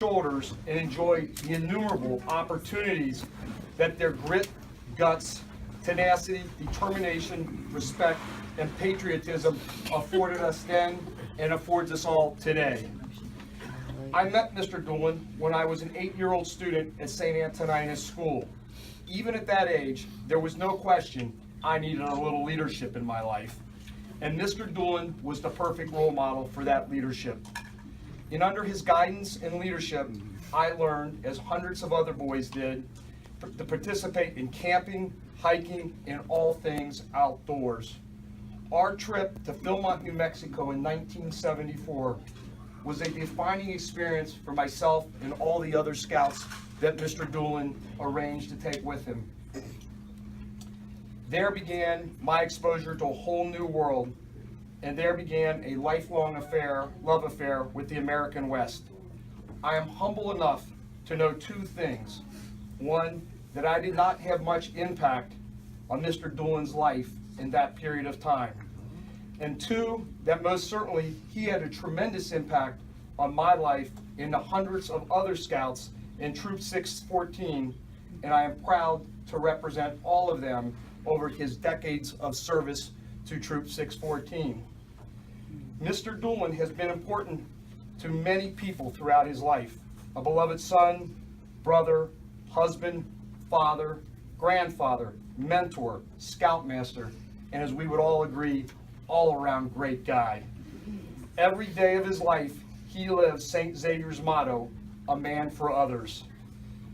shoulders and enjoy the innumerable opportunities that their grit, guts, tenacity, determination, respect, and patriotism afforded us then and affords us all today. I met Mr. Doolan when I was an 8-year-old student at St. Antoninus School. Even at that age, there was no question I needed a little leadership in my life. And Mr. Doolan was the perfect role model for that leadership. And under his guidance and leadership, I learned, as hundreds of other boys did, to participate in camping, hiking, and all things outdoors. Our trip to Philmont, New Mexico in 1974 was a defining experience for myself and all the other scouts that Mr. Doolan arranged to take with him. There began my exposure to a whole new world, and there began a lifelong love affair with the American West. I am humble enough to know two things. One, that I did not have much impact on Mr. Doolan's life in that period of time. And two, that most certainly he had a tremendous impact on my life and the hundreds of other scouts in Troop 614, and I am proud to represent all of them over his decades of service to Troop 614. Mr. Doolan has been important to many people throughout his life. A beloved son, brother, husband, father, grandfather, mentor, scoutmaster, and as we would all agree, all-around great guy. Every day of his life, he lived St. Xavier's motto, a man for others.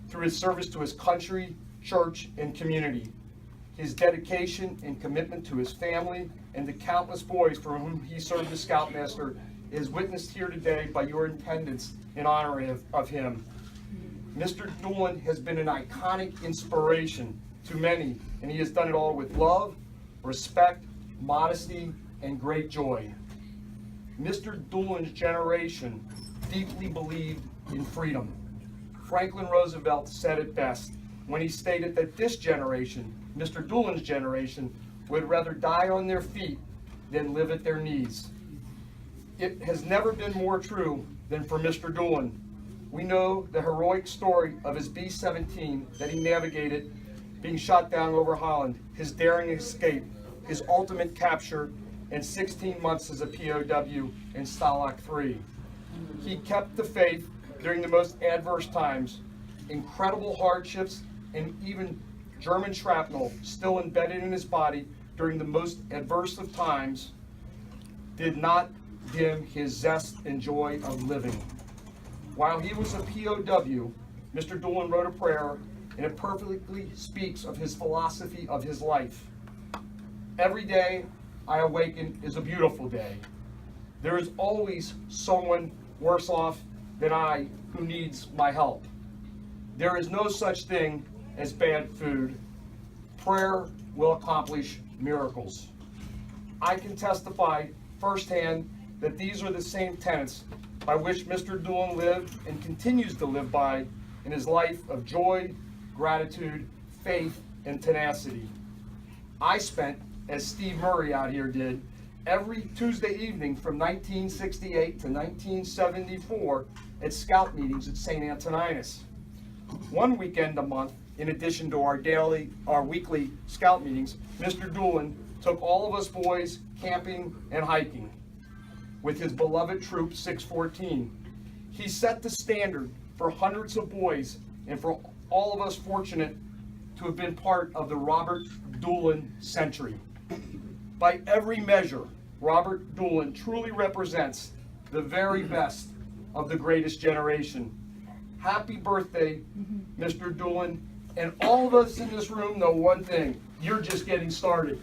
Through his service to his country, church, and community, his dedication and commitment to his family and the countless boys for whom he served as scoutmaster is witnessed here today by your attendance in honor of him. Mr. Doolan has been an iconic inspiration to many, and he has done it all with love, respect, modesty, and great joy. Mr. Doolan's generation deeply believed in freedom. Franklin Roosevelt said it best when he stated that this generation, Mr. Doolan's generation, would rather die on their feet than live at their knees. It has never been more true than for Mr. Doolan. We know the heroic story of his B-17 that he navigated being shot down over Holland, his daring escape, his ultimate capture, and 16 months as a POW in Stalag III. He kept the faith during the most adverse times. Incredible hardships and even German shrapnel still embedded in his body during the most adverse of times did not dim his zest and joy of living. While he was a POW, Mr. Doolan wrote a prayer, and it perfectly speaks of his philosophy of his life. Every day I awaken is a beautiful day. There is always someone worse off than I who needs my help. There is no such thing as bad food. Prayer will accomplish miracles. I can testify firsthand that these are the same tenets by which Mr. Doolan lived and continues to live by in his life of joy, gratitude, faith, and tenacity. I spent, as Steve Murray out here did, every Tuesday evening from 1968 to 1974 at scout meetings at St. Antoninus. One weekend a month, in addition to our weekly scout meetings, Mr. Doolan took all of us boys camping and hiking with his beloved Troop 614. He set the standard for hundreds of boys and for all of us fortunate to have been part of the Robert Doolan century. By every measure, Robert Doolan truly represents the very best of the greatest generation. Happy birthday, Mr. Doolan. And all of us in this room know one thing: you're just getting started.